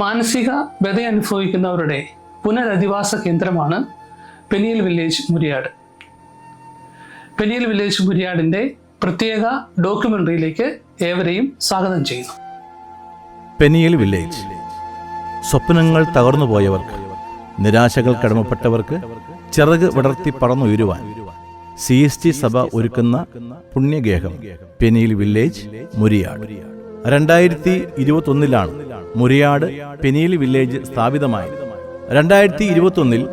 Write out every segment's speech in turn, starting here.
മാനസിക വ്യത അനുഭവിക്കുന്നവരുടെ പുനരധിവാസ കേന്ദ്രമാണ് പെനിയൽ വില്ലേജ് മുരിയാട്. പെനിയൽ വില്ലേജ് മുരിയാടിൻ്റെ പ്രത്യേക ഡോക്യുമെൻ്ററിയിലേക്ക് ഏവരെയും സ്വാഗതം ചെയ്യുന്നു. പെനിയൽ വില്ലേജ്. സ്വപ്നങ്ങൾ തകർന്നുപോയവർക്ക്, നിരാശകൾ കടമപ്പെട്ടവർക്ക് ചിറക് വിടർത്തി പറന്നുയരുവാൻ CST സഭ ഒരുക്കുന്ന പുണ്യഗേഹം പെനിയൽ വില്ലേജ് മുരിയാട്. 2021 മുരിയാട് പെനിയൽ വില്ലേജ് സ്ഥാപിതമായത്. 2021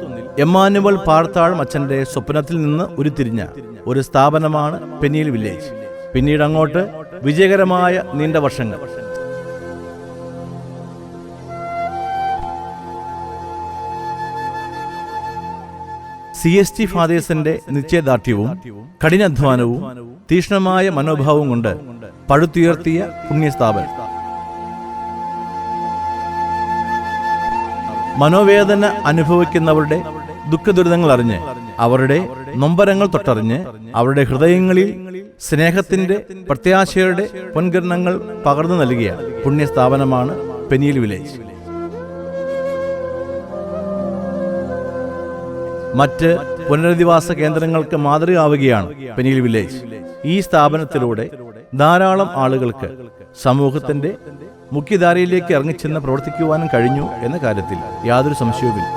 എമ്മാനുവൽ പാർത്താഴം അച്ഛൻ്റെ സ്വപ്നത്തിൽ നിന്ന് ഉരുത്തിരിഞ്ഞ ഒരു സ്ഥാപനമാണ് പെനിയൽ വില്ലേജ്. പിന്നീട് അങ്ങോട്ട് വിജയകരമായ നീണ്ട വർഷങ്ങൾ. CST ഫാദേഴ്സിന്റെ നിശ്ചയദാർഢ്യവും കഠിനാധ്വാനവും തീക്ഷ്ണമായ മനോഭാവവും കൊണ്ട് പടുത്തുയർത്തിയ പുണ്യസ്ഥാപനം. മനോവേദന അനുഭവിക്കുന്നവരുടെ ദുഃഖദുരിതങ്ങൾ അറിഞ്ഞ്, അവരുടെ നൊമ്പരങ്ങൾ തൊട്ടറിഞ്ഞ്, അവരുടെ ഹൃദയങ്ങളിൽ സ്നേഹത്തിന്റെ പ്രത്യാശയുടെ പൊൻകിരണങ്ങൾ പകർന്നു നൽകിയ പുണ്യസ്ഥാപനമാണ് പെനിയൽ വില്ലേജ്. മറ്റ് പുനരധിവാസ കേന്ദ്രങ്ങൾക്ക് മാതൃകയാവുകയാണ് പെനിയൽ വില്ലേജ്. ഈ സ്ഥാപനത്തിലൂടെ ധാരാളം ആളുകൾക്ക് സമൂഹത്തിന്റെ മുഖ്യധാരയിലേക്ക് ഇറങ്ങിച്ചെന്ന് പ്രവർത്തിക്കുവാനും കഴിഞ്ഞു എന്ന കാര്യത്തിൽ യാതൊരു സംശയവുമില്ല.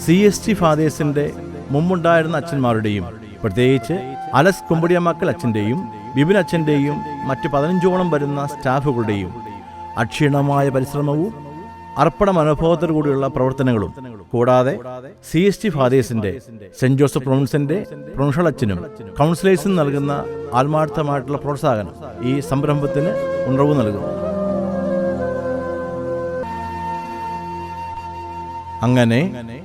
CST ഫാദേഴ്സിന്റെ മുമ്പുണ്ടായിരുന്ന അച്ഛന്മാരുടെയും, പ്രത്യേകിച്ച് അലസ് കുമ്പടിയമ്മക്കൽ അച്ഛൻ്റെയും ബിബിൻ അച്ഛൻ്റെയും മറ്റ് 15ഓളം വരുന്ന സ്റ്റാഫുകളുടെയും അക്ഷീണമായ പരിശ്രമവും അർപ്പണ മനോഭാവത്തോടു കൂടിയുള്ള പ്രവർത്തനങ്ങളും, കൂടാതെ CST ഫാദേഴ്സിന്റെ സെന്റ് ജോസഫ് പ്രൊവിൻസിന്റെ പ്രൊവിൻഷ്യൽ അച്ഛനും കൗൺസിലേഴ്സും നൽകുന്ന ആത്മാർത്ഥമായിട്ടുള്ള പ്രോത്സാഹനം ഈ സംരംഭത്തിന് ഉണർവ് നൽകുന്നു. അങ്ങനെ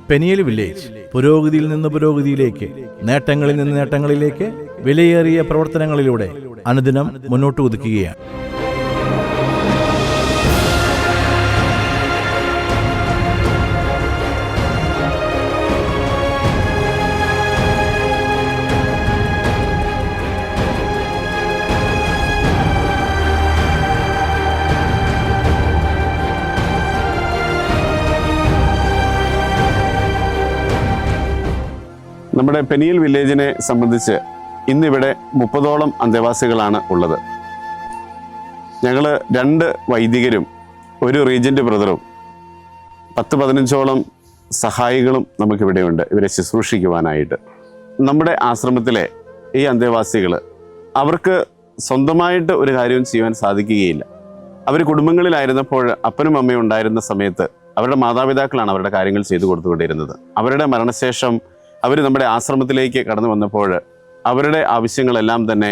പെനിയൽ വില്ലേജ് പുരോഗതിയിൽ നിന്ന് പുരോഗതിയിലേക്ക്, നേട്ടങ്ങളിൽ നിന്ന് നേട്ടങ്ങളിലേക്ക് വിലയേറിയ പ്രവർത്തനങ്ങളിലൂടെ അനുദിനം മുന്നോട്ട് കുതിക്കുകയാണ്. നമ്മുടെ പെനിയൽ വില്ലേജിനെ സംബന്ധിച്ച് ഇന്നിവിടെ 30ഓളം അന്തേവാസികളാണ് ഉള്ളത്. ഞങ്ങൾ 2 വൈദികരും 1 റീജന്റ് ബ്രദറും 10-15ഓളം സഹായികളും നമുക്കിവിടെയുണ്ട്, ഇവരെ ശുശ്രൂഷിക്കുവാനായിട്ട്. നമ്മുടെ ആശ്രമത്തിലെ ഈ അന്തേവാസികൾ, അവർക്ക് സ്വന്തമായിട്ട് ഒരു കാര്യവും ചെയ്യാൻ സാധിക്കുകയില്ല. അവർ കുടുംബങ്ങളിലായിരുന്നപ്പോൾ, അപ്പനും അമ്മയും ഉണ്ടായിരുന്ന സമയത്ത് അവരുടെ മാതാപിതാക്കളാണ് അവരുടെ കാര്യങ്ങൾ ചെയ്തു കൊടുത്തുകൊണ്ടിരുന്നത്. അവരുടെ മരണശേഷം അവർ നമ്മുടെ ആശ്രമത്തിലേക്ക് കടന്നു വന്നപ്പോൾ അവരുടെ ആവശ്യങ്ങളെല്ലാം തന്നെ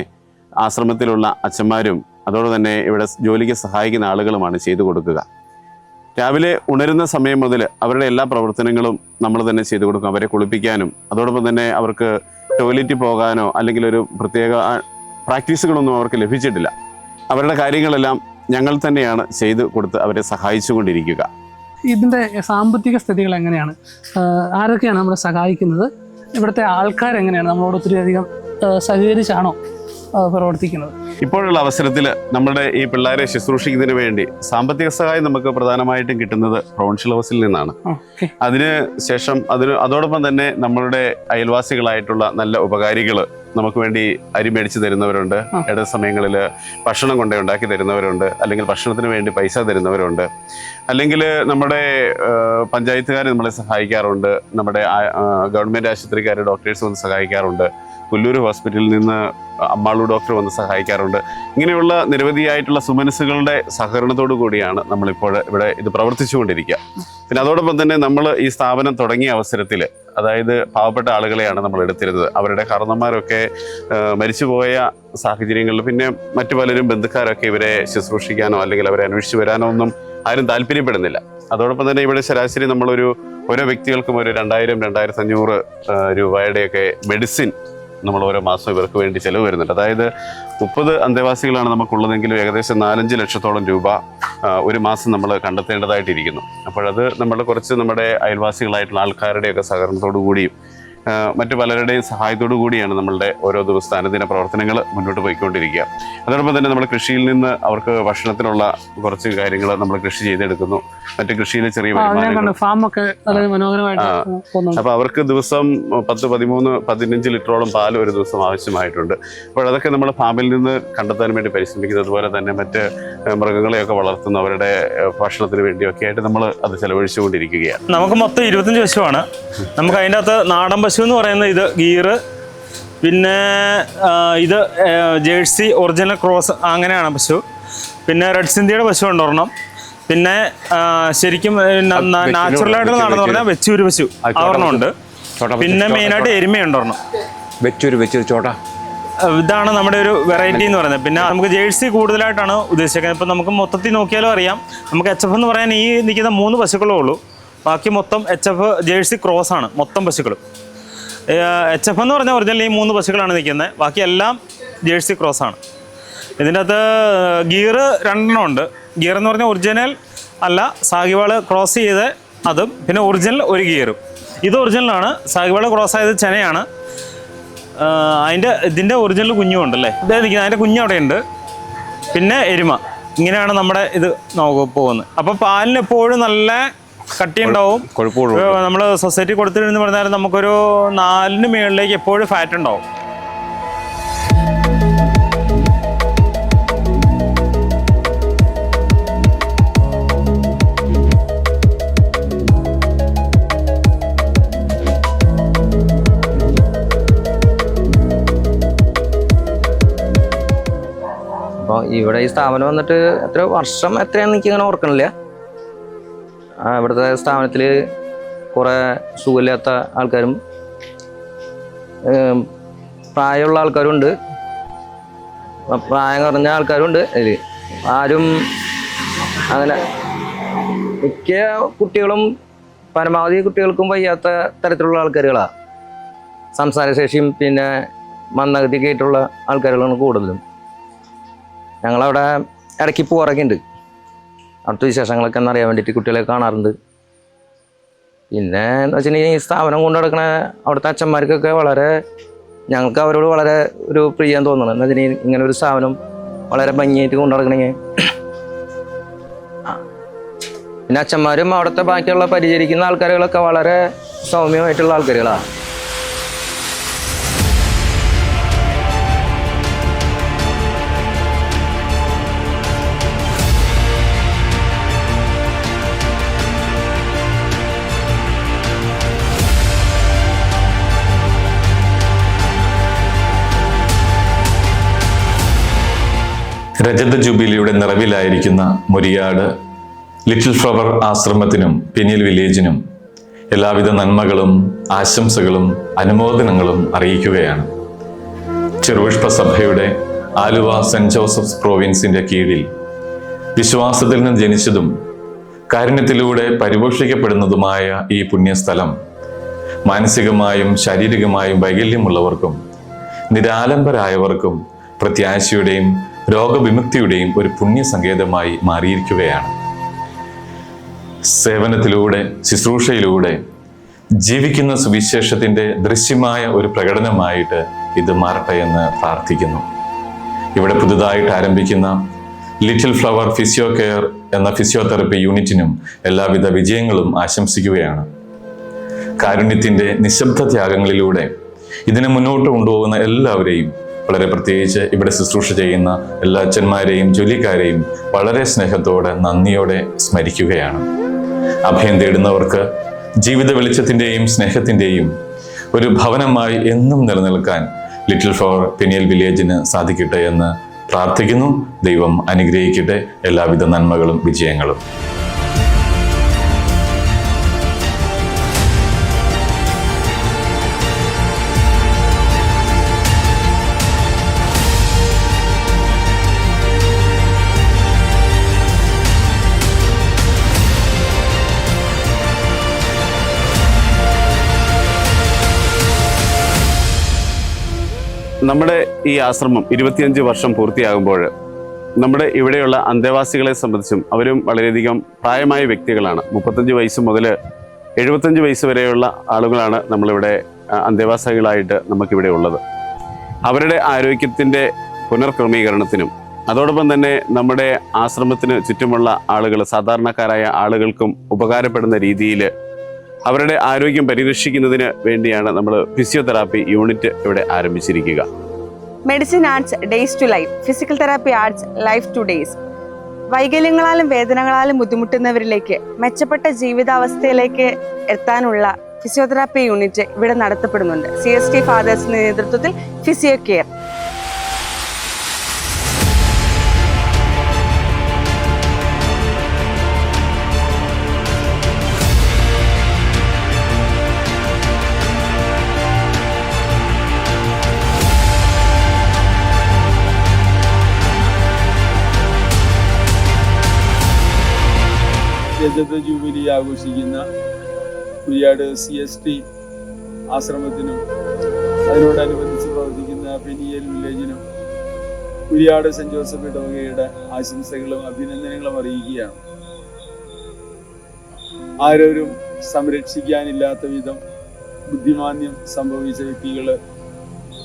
ആശ്രമത്തിലുള്ള അച്ഛന്മാരും അതോടെ തന്നെ ഇവിടെ ജോലിക്ക് സഹായിക്കുന്ന ആളുകളുമാണ് ചെയ്തു കൊടുക്കുക. രാവിലെ ഉണരുന്ന സമയം മുതൽ അവരുടെ എല്ലാ പ്രവർത്തനങ്ങളും നമ്മൾ തന്നെ ചെയ്തു കൊടുക്കും. അവരെ കുളിപ്പിക്കാനും അതോടൊപ്പം തന്നെ അവർക്ക് ടോയ്ലറ്റിൽ പോകാനോ അല്ലെങ്കിൽ ഒരു പ്രത്യേക പ്രാക്ടീസുകളൊന്നും അവർക്ക് ലഭിച്ചിട്ടില്ല. അവരുടെ കാര്യങ്ങളെല്ലാം ഞങ്ങൾ തന്നെയാണ് ചെയ്തു കൊടുത്ത് അവരെ സഹായിച്ചുകൊണ്ടിരിക്കുക. ഇതിൻ്റെ സാമ്പത്തിക സ്ഥിതികൾ എങ്ങനെയാണ്? ആരൊക്കെയാണ് നമ്മളെ സഹായിക്കുന്നത്? ഇവിടുത്തെ ആൾക്കാരെങ്ങനെയാണ്? നമ്മളോട് ഒത്തിരി അധികം സഹകരിച്ചാണോ പ്രവർത്തിക്കുന്നത്? ഇപ്പോഴുള്ള അവസരത്തിൽ നമ്മുടെ ഈ പിള്ളേരെ ശുശ്രൂഷിക്കുന്നതിന് വേണ്ടി സാമ്പത്തിക സഹായം നമുക്ക് പ്രധാനമായിട്ടും കിട്ടുന്നത് പ്രൊവിൻഷ്യൽ ഹൗസിൽ നിന്നാണ്. അതിന് ശേഷം അതോടൊപ്പം തന്നെ നമ്മളുടെ അയൽവാസികളായിട്ടുള്ള നല്ല ഉപകാരികൾ നമുക്ക് വേണ്ടി അരി മേടിച്ച് തരുന്നവരുണ്ട്. ഇട സമയങ്ങളിൽ ഭക്ഷണം കൊണ്ടേ ഉണ്ടാക്കി തരുന്നവരുണ്ട്, അല്ലെങ്കിൽ ഭക്ഷണത്തിന് വേണ്ടി പൈസ തരുന്നവരുണ്ട്, അല്ലെങ്കിൽ നമ്മുടെ പഞ്ചായത്തുകാർ നമ്മളെ സഹായിക്കാറുണ്ട്, നമ്മുടെ ഗവൺമെൻറ് ആശുപത്രിക്കാർ ഡോക്ടേഴ്സ് വന്ന് സഹായിക്കാറുണ്ട്, പുല്ലൂർ ഹോസ്പിറ്റലിൽ നിന്ന് അമ്മാളു ഡോക്ടർ വന്ന് സഹായിക്കാറുണ്ട്. ഇങ്ങനെയുള്ള നിരവധിയായിട്ടുള്ള സുമനസ്സുകളുടെ സഹകരണത്തോടു കൂടിയാണ് നമ്മളിപ്പോൾ ഇവിടെ ഇത് പ്രവർത്തിച്ചുകൊണ്ടിരിക്കുക. പിന്നെ അതോടൊപ്പം തന്നെ നമ്മൾ ഈ സ്ഥാപനം തുടങ്ങിയ അവസരത്തിൽ, അതായത് പാവപ്പെട്ട ആളുകളെയാണ് നമ്മൾ എടുത്തിരുന്നത്. അവരുടെ കാരണന്മാരൊക്കെ മരിച്ചുപോയ സാഹചര്യങ്ങളിൽ പിന്നെ മറ്റു പലരും ബന്ധുക്കാരൊക്കെ ഇവരെ ശുശ്രൂഷിക്കാനോ അല്ലെങ്കിൽ അവരെ അന്വേഷിച്ച് വരാനോ ഒന്നും ആരും താല്പര്യപ്പെടുന്നില്ല. അതോടൊപ്പം തന്നെ ഇവിടെ ശരാശരി നമ്മളൊരു ഓരോ വ്യക്തികൾക്കും ഒരു 2000-2500 രൂപയുടെയൊക്കെ മെഡിസിൻ നമ്മൾ ഓരോ മാസം ഇവർക്ക് വേണ്ടി ചിലവ് വരുന്നുണ്ട്. അതായത് 30 അന്തേവാസികളാണ് നമുക്കുള്ളതെങ്കിലും ഏകദേശം 4-5 ലക്ഷത്തോളം രൂപ ഒരു മാസം നമ്മൾ കണ്ടെത്തേണ്ടതായിട്ടിരിക്കുന്നു. അപ്പോഴത് നമ്മുടെ കുറച്ച് നമ്മുടെ അയൽവാസികളായിട്ടുള്ള ആൾക്കാരുടെയൊക്കെ സഹകരണത്തോടു കൂടിയും മറ്റു പലരുടെയും സഹായത്തോടു കൂടിയാണ് നമ്മളുടെ ഓരോ ദിവസത്തെ അനുദിന പ്രവർത്തനങ്ങൾ മുന്നോട്ട് പോയിക്കൊണ്ടിരിക്കുക. അതോടൊപ്പം തന്നെ നമ്മൾ കൃഷിയിൽ നിന്ന് അവർക്ക് ഭക്ഷണത്തിനുള്ള കുറച്ച് കാര്യങ്ങൾ നമ്മൾ കൃഷി ചെയ്തെടുക്കുന്നു. മറ്റു കൃഷിയിൽ ചെറിയ ഫാമൊക്കെ മനോഹരമായിട്ട്. അപ്പോൾ അവർക്ക് ദിവസം 10, 13, 15 ലിറ്ററോളം പാൽ ഒരു ദിവസം ആവശ്യമായിട്ടുണ്ട്. അപ്പോൾ അതൊക്കെ നമ്മൾ ഫാമിൽ നിന്ന് കണ്ടെത്താൻ വേണ്ടി പരിശ്രമിക്കുന്നത്. അതുപോലെ തന്നെ മറ്റ് മൃഗങ്ങളെയൊക്കെ വളർത്തുന്നു, അവരുടെ ഭക്ഷണത്തിന് വേണ്ടിയൊക്കെ ആയിട്ട് നമ്മൾ അത് ചെലവഴിച്ചുകൊണ്ടിരിക്കുകയാണ്. നമുക്ക് മൊത്തം 25 പശുവാണ്. നമുക്ക് അതിൻ്റെ അകത്ത് നാടൻ പശു എന്ന് പറയുന്നത് ഇത് ഗീറ്, പിന്നെ ഇത് ജേഴ്സി ഒറിജിനൽ ക്രോസ് അങ്ങനെയാണ് പശു. പിന്നെ റെഡ് സിന്ധിയുടെ പശു ഉണ്ടൊരെണ്ണം. പിന്നെ ശരിക്കും നാച്ചുറലായിട്ട് നടന്നു പറഞ്ഞാൽ വെച്ചൂര് പശു ഒരെണ്ണമുണ്ട്. പിന്നെ മെയിനായിട്ട് എരുമയുണ്ടൊരെണ്ണം. വെച്ചൂര് ചോട്ട ഇതാണ് നമ്മുടെ ഒരു വെറൈറ്റി എന്ന് പറയുന്നത്. പിന്നെ നമുക്ക് ജേഴ്സി കൂടുതലായിട്ടാണ് ഉദ്ദേശിക്കുന്നത്. ഇപ്പം നമുക്ക് മൊത്തത്തിൽ നോക്കിയാലും അറിയാം, നമുക്ക് HF എന്ന് പറയാൻ ഈ നിൽക്കുന്ന 3 പശുക്കളേ ഉള്ളൂ. ബാക്കി മൊത്തം HF ജേഴ്സി ക്രോസ് ആണ് മൊത്തം പശുക്കളും. HF എന്ന് പറഞ്ഞാൽ ഒറിജിനൽ ഈ 3 പശുക്കളാണ് നിൽക്കുന്നത്. ബാക്കി എല്ലാം ജേഴ്സി ക്രോസ് ആണ്. ഇതിൻ്റെ അകത്ത് ഗീറ് 2 ഉണ്ട്. ഗീർ എന്ന് പറഞ്ഞാൽ ഒറിജിനൽ അല്ല, സാഹിവാള് ക്രോസ് ചെയ്ത് അതും, പിന്നെ ഒറിജിനൽ ഒരു ഗീറും. ഇത് ഒറിജിനലാണ്. സാഹിവാള് ക്രോസ് ആയത് ചെനയാണ്. ഇതിൻ്റെ ഒറിജിനൽ കുഞ്ഞും ഉണ്ടല്ലേ, ഇതേ നിൽക്കുന്നത്. അതിൻ്റെ കുഞ്ഞവിടെ ഉണ്ട്. പിന്നെ എരുമ. ഇങ്ങനെയാണ് നമ്മുടെ ഇത് പോകുന്നത്. അപ്പോൾ പാലിന് എപ്പോഴും നല്ല കട്ടിയുണ്ടാവും. നമ്മൾ സൊസൈറ്റി കൊടുത്തിരുന്ന് പറഞ്ഞാൽ നമുക്കൊരു 4 മുകളിലേക്ക് എപ്പോഴും ഫാറ്റ് ഉണ്ടാവും. അപ്പോൾ ഇവിടെ ഈ സ്ഥാപനം വന്നിട്ട് എത്രയാണെന്ന് എനിക്കിങ്ങനെ ഓർക്കണില്ല. ഇവിടുത്തെ സ്ഥാപനത്തിൽ കുറേ സുഖമില്ലാത്ത ആൾക്കാരും പ്രായമുള്ള ആൾക്കാരുണ്ട്, പ്രായം കുറഞ്ഞ ആൾക്കാരുണ്ട്. ഇതിൽ ആരും അങ്ങനെ മിക്ക കുട്ടികളും പരമാവധി കുട്ടികൾക്കും വയ്യാത്ത തരത്തിലുള്ള ആൾക്കാരുകളാണ്. സംസാരശേഷിയും പിന്നെ മന്ദഗതിയൊക്കെ ആയിട്ടുള്ള ആൾക്കാരുകളാണ് കൂടുതലും. ഞങ്ങളവിടെ ഇടയ്ക്ക് പോകാറൊക്കെ ഉണ്ട്. അവിടുത്തെ വിശേഷങ്ങളൊക്കെ എന്നറിയാൻ വേണ്ടിയിട്ട് കുട്ടികളെ കാണാറുണ്ട്. പിന്നെ എന്ന് വെച്ചിട്ടുണ്ടെങ്കിൽ ഈ സ്ഥാപനം കൊണ്ടു നടക്കുന്ന അവിടുത്തെ അച്ഛന്മാർക്കൊക്കെ ഞങ്ങൾക്ക് അവരോട് വളരെ ഒരു പ്രിയം തോന്നണം. എന്ന് വെച്ചിട്ടുണ്ടെങ്കിൽ ഇങ്ങനെ ഒരു സ്ഥാപനം വളരെ ഭംഗിയായിട്ട് കൊണ്ടു നടക്കണമെങ്കിൽ. പിന്നെ അച്ഛന്മാരും അവിടുത്തെ ബാക്കിയുള്ള പരിചരിക്കുന്ന ആൾക്കാരുകളൊക്കെ വളരെ സൗമ്യമായിട്ടുള്ള ആൾക്കാരുകളാണ്. രജത ജൂബിലിയുടെ നിറവിലായിരിക്കുന്ന മുരിയാട് ലിറ്റിൽ ഫ്ലവർ ആശ്രമത്തിനും പിനിയൽ വില്ലേജിനും എല്ലാവിധ നന്മകളും ആശംസകളും അനുമോദനങ്ങളും അറിയിക്കുകയാണ്. ചെറുപുഷ്പ സഭയുടെ ആലുവ സെന്റ് ജോസഫ്സ് പ്രോവിൻസിന്റെ കീഴിൽ വിശ്വാസത്തിൽ നിന്ന് ജനിച്ചതും കാരുണ്യത്തിലൂടെ പരിപോഷിക്കപ്പെടുന്നതുമായ ഈ പുണ്യസ്ഥലം മാനസികമായും ശാരീരികമായും വൈകല്യമുള്ളവർക്കും നിരാലംബരായവർക്കും പ്രത്യാശയുടെയും രോഗവിമുക്തിയുടെയും ഒരു പുണ്യസങ്കേതമായി മാറിയിരിക്കുകയാണ്. സേവനത്തിലൂടെ, ശുശ്രൂഷയിലൂടെ ജീവിക്കുന്ന സുവിശേഷത്തിന്റെ ദൃശ്യമായ ഒരു പ്രകടനമായിട്ട് ഇത് മാറട്ടെ എന്ന് പ്രാർത്ഥിക്കുന്നു. ഇവിടെ പുതുതായിട്ട് ആരംഭിക്കുന്ന ലിറ്റിൽ ഫ്ലവർ ഫിസിയോ കെയർ എന്ന ഫിസിയോതെറപ്പി യൂണിറ്റിനും എല്ലാവിധ വിജയങ്ങളും ആശംസിക്കുകയാണ്. കാരുണ്യത്തിന്റെ നിശബ്ദ ത്യാഗങ്ങളിലൂടെ ഇതിനെ മുന്നോട്ട് കൊണ്ടുപോകുന്ന എല്ലാവരെയും, വളരെ പ്രത്യേകിച്ച് ഇവിടെ ശുശ്രൂഷ ചെയ്യുന്ന എല്ലാ അച്ഛന്മാരെയും ജോലിക്കാരെയും വളരെ സ്നേഹത്തോടെ നന്ദിയോടെ സ്മരിക്കുകയാണ്. അഭയം തേടുന്നവർക്ക് ജീവിത വെളിച്ചത്തിൻ്റെയും സ്നേഹത്തിൻ്റെയും ഒരു ഭവനമായി എന്നും നിലനിൽക്കാൻ ലിറ്റിൽ ഫ്ലവർ പിനിയൽ വില്ലേജിന് സാധിക്കട്ടെ എന്ന് പ്രാർത്ഥിക്കുന്നു. ദൈവം അനുഗ്രഹിക്കട്ടെ. എല്ലാവിധ നന്മകളും വിജയങ്ങളും. നമ്മുടെ ഈ ആശ്രമം 25 വർഷം പൂർത്തിയാകുമ്പോൾ നമ്മുടെ ഇവിടെയുള്ള അന്തേവാസികളെ സംബന്ധിച്ചും അവരും വളരെയധികം പ്രായമായ വ്യക്തികളാണ്. 35 വയസ്സ് മുതൽ 75 വയസ്സ് വരെയുള്ള ആളുകളാണ് നമ്മളിവിടെ അന്തേവാസികളായിട്ട് നമുക്കിവിടെ ഉള്ളത്. അവരുടെ ആരോഗ്യത്തിൻ്റെ പുനർക്രമീകരണത്തിനും അതോടൊപ്പം തന്നെ നമ്മുടെ ആശ്രമത്തിന് ചുറ്റുമുള്ള ആളുകൾ, സാധാരണക്കാരായ ആളുകൾക്കും ഉപകാരപ്പെടുന്ന രീതിയിൽ അവരുടെ ആരോഗ്യം പരിരക്ഷിക്കുന്നതിന് വേണ്ടിയാണ് നമ്മൾ ഫിസിയോതെറാപ്പി യൂണിറ്റ് ഇവിടെ ആരംഭിച്ചിരിക്കുക. Medicine adds days to life, physical therapy adds life to days. വൈകല്യങ്ങളാലും വേദനകളാലും ബുദ്ധിമുട്ടുന്നവരിലേക്ക് മെച്ചപ്പെട്ട ജീവിതാവസ്ഥയിലേക്ക് എത്താനുള്ള ഫിസിയോതെറാപ്പി യൂണിറ്റ് ഇവിടെ നടത്തപ്പെടുന്നുണ്ട്. CST ഫാദേഴ്സിന്റെ നേതൃത്വത്തിൽ ഫിസിയോ കെയർ. രജത ജൂബിലി ആഘോഷിക്കുന്ന കുരിയാട് CST ആശ്രമത്തിനും അതിനോടനുബന്ധിച്ച് പ്രവർത്തിക്കുന്ന പെനിയൽ വില്ലേജിനും കുരിയാട് സെന്റ് ജോസഫ് ഇടവകയുടെ ആശംസകളും അഭിനന്ദനങ്ങളും അറിയിക്കുകയാണ്. ആരോരും സംരക്ഷിക്കാനില്ലാത്ത വിധം ബുദ്ധിമാന്യം സംഭവിച്ച വ്യക്തികൾ,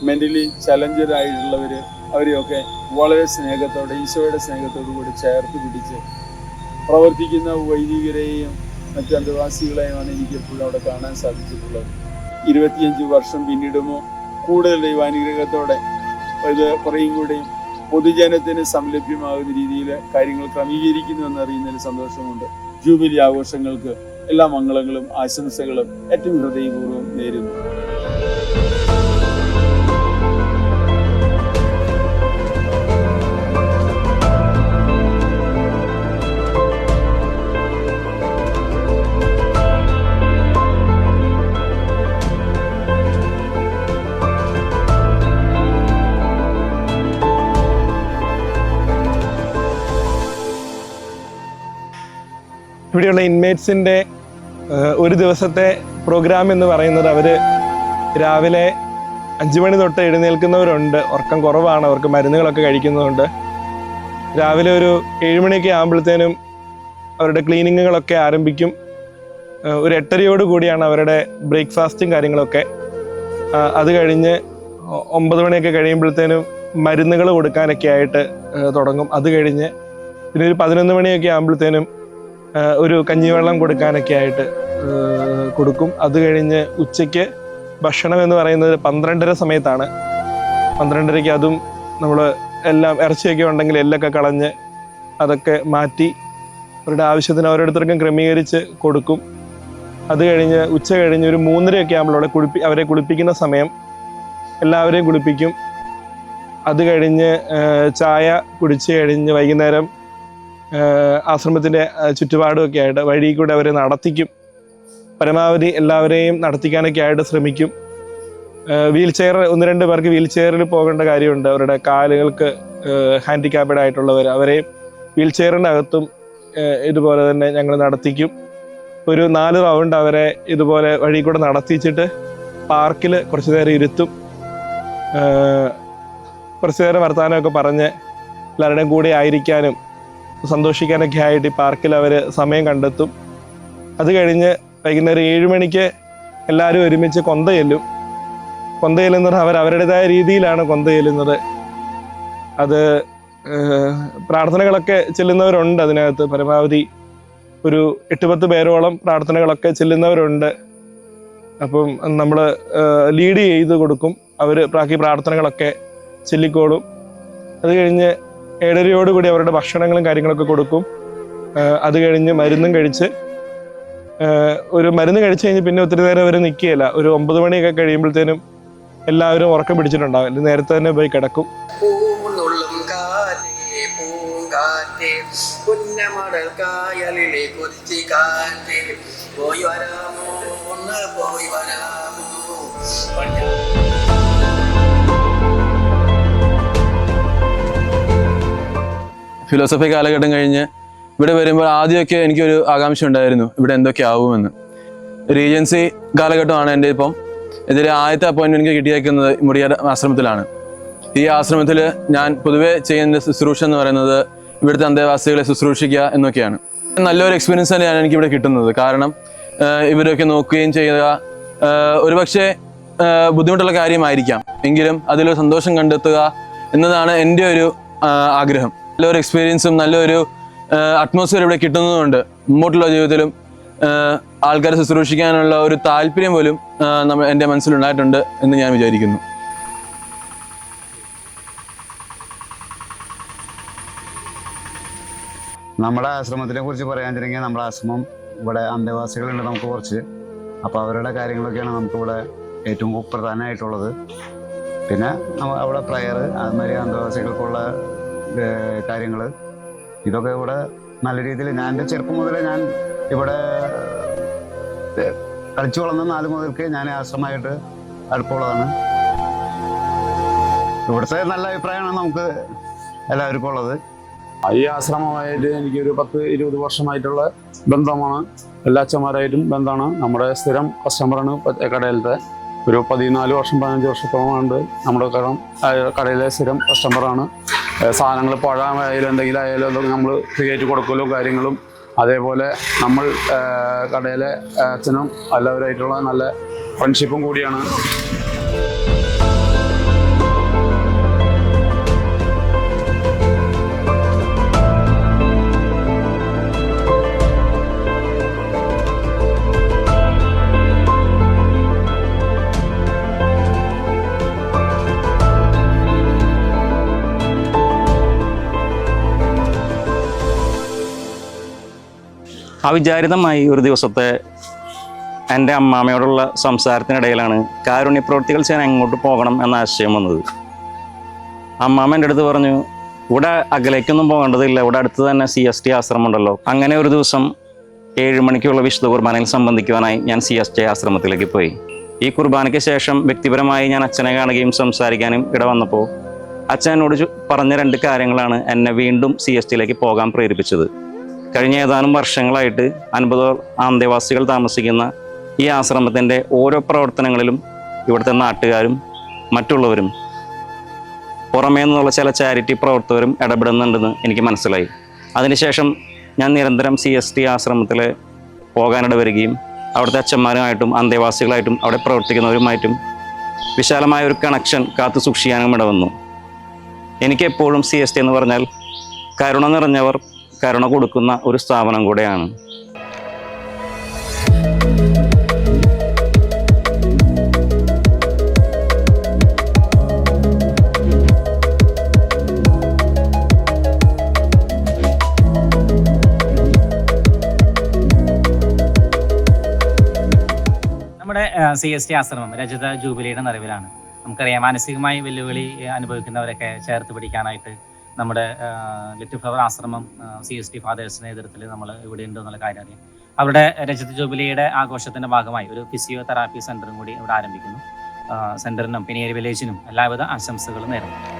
മെന്റലി ചലഞ്ചറായിട്ടുള്ളവർ, അവരെയൊക്കെ വളരെ സ്നേഹത്തോടെ, ഈശോയുടെ സ്നേഹത്തോടു കൂടി ചേർത്ത് പിടിച്ച് പ്രവർത്തിക്കുന്ന വൈദികരെയും മറ്റു അന്തേവാസികളെയുമാണ് എനിക്ക് എപ്പോഴും അവിടെ കാണാൻ സാധിച്ചിട്ടുള്ളത്. 25 വർഷം പിന്നിടുമോ കൂടുതൽ ദൈവാനുഗ്രഹത്തോടെ ഇത് കുറേയും കൂടെയും പൊതുജനത്തിന് സംലഭ്യമാകുന്ന രീതിയിൽ കാര്യങ്ങൾ ക്രമീകരിക്കുന്നു എന്നറിയുന്നതിൽ സന്തോഷമുണ്ട്. ജൂബിലി ആഘോഷങ്ങൾക്ക് എല്ലാ മംഗളങ്ങളും ആശംസകളും ഏറ്റവും ഹൃദയപൂർവ്വം നേരുന്നു. ഇവിടെയുള്ള ഇൻമേറ്റ്സിൻ്റെ ഒരു ദിവസത്തെ പ്രോഗ്രാം എന്ന് പറയുന്നത്, അവർ രാവിലെ 5 മണി തൊട്ട് എഴുന്നേൽക്കുന്നവരുണ്ട്. ഉറക്കം കുറവാണ്, അവർക്ക് മരുന്നുകളൊക്കെ കഴിക്കുന്നതുകൊണ്ട്. രാവിലെ ഒരു 7 മണിയൊക്കെ ആകുമ്പോഴത്തേനും അവരുടെ ക്ലീനിങ്ങുകളൊക്കെ ആരംഭിക്കും. ഒരു 8:30യോട് കൂടിയാണ് അവരുടെ ബ്രേക്ക്ഫാസ്റ്റും കാര്യങ്ങളൊക്കെ. അത് കഴിഞ്ഞ് 9 മണിയൊക്കെ കഴിയുമ്പോഴത്തേനും മരുന്നുകൾ കൊടുക്കാനൊക്കെ ആയിട്ട് തുടങ്ങും. അത് കഴിഞ്ഞ് പിന്നെ ഒരു 11 മണിയൊക്കെ ആകുമ്പോഴത്തേനും ഒരു കഞ്ഞിവെള്ളം കൊടുക്കാനൊക്കെ ആയിട്ട് കൊടുക്കും. അത് കഴിഞ്ഞ് ഉച്ചയ്ക്ക് ഭക്ഷണം എന്ന് പറയുന്നത് 12:30 സമയത്താണ്. 12:30ക്ക് അതും നമ്മൾ എല്ലാം ഇറച്ചിയൊക്കെ ഉണ്ടെങ്കിൽ എല്ലൊക്കെ കളഞ്ഞ് അതൊക്കെ മാറ്റി അവരുടെ ആവശ്യത്തിന് ഓരോരുത്തർക്കും ക്രമീകരിച്ച് കൊടുക്കും. അത് കഴിഞ്ഞ് ഉച്ച കഴിഞ്ഞ് ഒരു 3:30ഒക്കെ ആകുമ്പോൾ അവരെ കുളിപ്പിക്കുന്ന സമയം, എല്ലാവരെയും കുളിപ്പിക്കും. അത് കഴിഞ്ഞ് ചായ കുടിച്ച് കഴിഞ്ഞ് വൈകുന്നേരം ആശ്രമത്തിൻ്റെ ചുറ്റുപാടുമൊക്കെ ആയിട്ട് വഴി കൂടെ അവരെ നടത്തിക്കും. പരമാവധി എല്ലാവരെയും നടത്തിക്കാനൊക്കെ ആയിട്ട് ശ്രമിക്കും. വീൽ ചെയർ, 1-2 പേർക്ക് വീൽ ചെയറിൽ പോകേണ്ട കാര്യമുണ്ട്. അവരുടെ കാലുകൾക്ക് ഹാൻഡിക്യാപ്ഡ് ആയിട്ടുള്ളവർ, അവരെ വീൽ ചെയറിൻ്റെ അകത്തും ഇതുപോലെ തന്നെ ഞങ്ങൾ നടത്തിക്കും. ഒരു 4 റൗണ്ട് അവരെ ഇതുപോലെ വഴി കൂടെ നടത്തിച്ചിട്ട് പാർക്കിൽ കുറച്ച് നേരം ഇരുത്തും. കുറച്ച് നേരം വർത്തമാനമൊക്കെ പറഞ്ഞ് എല്ലാവരുടെയും കൂടെ ആയിരിക്കാനും സന്തോഷിക്കാനൊക്കെ ആയിട്ട് ഈ പാർക്കിൽ അവർ സമയം കണ്ടെത്തും. അത് കഴിഞ്ഞ് വൈകുന്നേരം 7 മണിക്ക് എല്ലാവരും ഒരുമിച്ച് കൊന്ത ചെല്ലും. കൊന്ത ചെല്ലുന്നത് അവരുടേതായ രീതിയിലാണ് കൊന്ത ചെല്ലുന്നത്. അത് പ്രാർത്ഥനകളൊക്കെ ചെല്ലുന്നവരുണ്ട് അതിനകത്ത്. പരമാവധി ഒരു 8-10 പേരോളം പ്രാർത്ഥനകളൊക്കെ ചെല്ലുന്നവരുണ്ട്. അപ്പം നമ്മൾ ലീഡ് ചെയ്ത് കൊടുക്കും. അവർ ബാക്കി പ്രാർത്ഥനകളൊക്കെ ചൊല്ലിക്കോളും. അത് കഴിഞ്ഞ് 7:30യോട് കൂടി അവരുടെ ഭക്ഷണങ്ങളും കാര്യങ്ങളൊക്കെ കൊടുക്കും. അത് കഴിഞ്ഞ് മരുന്നും കഴിച്ച് ഒരു മരുന്ന് കഴിച്ച് കഴിഞ്ഞ് പിന്നെ ഒത്തിരി നേരം അവർ നിൽക്കുകയില്ല. ഒരു 9 മണിയൊക്കെ കഴിയുമ്പോഴത്തേനും എല്ലാവരും ഉറക്കം പിടിച്ചിട്ടുണ്ടാവും. അല്ലെങ്കിൽ നേരത്തെ തന്നെ പോയി കിടക്കും. ഫിലോസഫി കാലഘട്ടം കഴിഞ്ഞ് ഇവിടെ വരുമ്പോൾ ആദ്യമൊക്കെ എനിക്കൊരു ആകാംക്ഷ ഉണ്ടായിരുന്നു, ഇവിടെ എന്തൊക്കെ ആവുമെന്ന്. റീജൻസി കാലഘട്ടമാണ് എൻ്റെ ഇപ്പം. ഇതിലെ ആദ്യത്തെ അപ്പോയിൻമെൻറ്റ് എനിക്ക് കിട്ടിയേക്കുന്നത് മുടിയാട് ആശ്രമത്തിലാണ്. ഈ ആശ്രമത്തിൽ ഞാൻ പൊതുവേ ചെയ്യുന്ന ശുശ്രൂഷ എന്ന് പറയുന്നത് ഇവിടുത്തെ അന്തേവാസികളെ ശുശ്രൂഷിക്കുക എന്നൊക്കെയാണ്. നല്ലൊരു എക്സ്പീരിയൻസ് തന്നെയാണ് എനിക്കിവിടെ കിട്ടുന്നത്. കാരണം ഇവരൊക്കെ നോക്കുകയും ചെയ്യുക, ഒരുപക്ഷെ ബുദ്ധിമുട്ടുള്ള കാര്യമായിരിക്കാം, എങ്കിലും അതിലൊരു സന്തോഷം കണ്ടെത്തുക എന്നതാണ് എൻ്റെ ഒരു ആഗ്രഹം. നല്ലൊരു എക്സ്പീരിയൻസും നല്ലൊരു അറ്റ്മോസ്ഫിയർ ഇവിടെ കിട്ടുന്നതുകൊണ്ട് മുമ്പോട്ടുള്ള ജീവിതത്തിലും ആൾക്കാരെ ശുശ്രൂഷിക്കാനുള്ള ഒരു താല്പര്യം പോലും എൻ്റെ മനസ്സിലുണ്ടായിട്ടുണ്ട് എന്ന് ഞാൻ വിചാരിക്കുന്നു. നമ്മുടെ ആശ്രമത്തിനെ കുറിച്ച് പറയാൻ വെച്ചിട്ടുണ്ടെങ്കിൽ നമ്മുടെ ആശ്രമം ഇവിടെ അന്തേവാസികളുണ്ട് നമുക്ക് കുറച്ച്. അപ്പോൾ അവരുടെ കാര്യങ്ങളൊക്കെയാണ് നമുക്കിവിടെ ഏറ്റവും പ്രധാനമായിട്ടുള്ളത്. പിന്നെ അവിടെ പ്രയർ, അതുമാതിരി അന്തേവാസികൾക്കുള്ള കാര്യങ്ങൾ, ഇതൊക്കെ ഇവിടെ നല്ല രീതിയിൽ ഞാൻ എൻ്റെ ചെറുപ്പം മുതലേ ഞാൻ ഇവിടെ കളിച്ചു വളർന്ന 4 മുതൽക്ക് ഞാൻ ആശ്രമമായിട്ട് അടുപ്പമുള്ളതാണ്. ഇവിടുത്തെ നല്ല അഭിപ്രായമാണ് നമുക്ക് എല്ലാവർക്കും ഉള്ളത്. ഈ ആശ്രമമായിട്ട് എനിക്കൊരു 10-20 വർഷമായിട്ടുള്ള ബന്ധമാണ്. എല്ലാ അച്ഛന്മാരായിട്ടും ബന്ധമാണ്. നമ്മുടെ സ്ഥിരം കസ്റ്റമറാണ് കടയിലത്തെ. ഒരു 14-15 വർഷത്തോളമുണ്ട് നമ്മുടെ കടയിലെ സ്ഥിരം കസ്റ്റമറാണ്. സാധനങ്ങൾ പഴമായാലും എന്തെങ്കിലും ആയാലും അതൊക്കെ നമ്മൾ ഫ്രീ ആയിട്ട് കൊടുക്കലും കാര്യങ്ങളും, അതേപോലെ നമ്മൾ കടയിലെ അച്ഛനും എല്ലാവരുമായിട്ടുള്ള നല്ല ഫ്രണ്ട്ഷിപ്പും കൂടിയാണ്. അവിചാരിതമായി ഒരു ദിവസത്തെ എൻ്റെ അമ്മാമ്മയോടുള്ള സംസാരത്തിനിടയിലാണ് കാരുണ്യ പ്രവൃത്തികൾ ചെയ്യാൻ എങ്ങോട്ട് പോകണം എന്ന ആശയം വന്നത്. അമ്മാമ്മ എൻ്റെ അടുത്ത് പറഞ്ഞു, ഇവിടെ അകലേക്കൊന്നും പോകേണ്ടതില്ല, ഇവിടെ അടുത്ത് തന്നെ CST ആശ്രമം ഉണ്ടല്ലോ. അങ്ങനെ ഒരു ദിവസം 7 മണിക്കുള്ള വിശുദ്ധ കുർബാനയിൽ സംബന്ധിക്കുവാനായി ഞാൻ CST ആശ്രമത്തിലേക്ക് പോയി. ഈ കുർബാനയ്ക്ക് ശേഷം വ്യക്തിപരമായി ഞാൻ അച്ഛനെ കാണുകയും സംസാരിക്കാനും ഇടവന്നപ്പോൾ അച്ഛൻ എന്നോട് പറഞ്ഞ 2 കാര്യങ്ങളാണ് എന്നെ വീണ്ടും CSTയിലേക്ക് പോകാൻ പ്രേരിപ്പിച്ചത്. കഴിഞ്ഞ ഏതാനും വർഷങ്ങളായിട്ട് 50 അന്തേവാസികൾ താമസിക്കുന്ന ഈ ആശ്രമത്തിൻ്റെ ഓരോ പ്രവർത്തനങ്ങളിലും ഇവിടുത്തെ നാട്ടുകാരും മറ്റുള്ളവരും പുറമേ നിന്നുള്ള ചില ചാരിറ്റി പ്രവർത്തകരും ഇടപെടുന്നുണ്ടെന്ന് എനിക്ക് മനസ്സിലായി. അതിനുശേഷം ഞാൻ നിരന്തരം CST ആശ്രമത്തിൽ പോകാനിട വരികയും അവിടുത്തെ അച്ഛന്മാരുമായിട്ടും അന്തേവാസികളായിട്ടും അവിടെ പ്രവർത്തിക്കുന്നവരുമായിട്ടും വിശാലമായ ഒരു കണക്ഷൻ കാത്തു സൂക്ഷിക്കാനും ഇടവന്നു. എനിക്കെപ്പോഴും CST എന്ന് പറഞ്ഞാൽ കരുണ നിറഞ്ഞവർ കരുണ കൊടുക്കുന്ന ഒരു സ്ഥാപനം കൂടെയാണ്. നമ്മുടെ CST ആശ്രമം രജത ജൂബിലിയുടെ നിറവിലാണ്. നമുക്കറിയാം, മാനസികമായി വെല്ലുവിളി അനുഭവിക്കുന്നവരൊക്കെ ചേർത്ത് പിടിക്കാനായിട്ട് നമ്മുടെ ലിറ്റിൽ ഫ്ലവർ ആശ്രമം CST ഫാദേഴ്സിൻ്റെ നേതൃത്വത്തിൽ നമ്മൾ ഇവിടെ ഉണ്ട് എന്നുള്ള കാര്യം അറിയാം. അവരുടെ രജത ജൂബിലിയുടെ ആഘോഷത്തിൻ്റെ ഭാഗമായി ഒരു ഫിസിയോതെറാപ്പി സെൻ്ററും കൂടി ഇവിടെ ആരംഭിക്കുന്നു. സെൻ്ററിനും പിനിയേരി വില്ലേജിനും എല്ലാവിധ ആശംസകളും നേരുന്നു.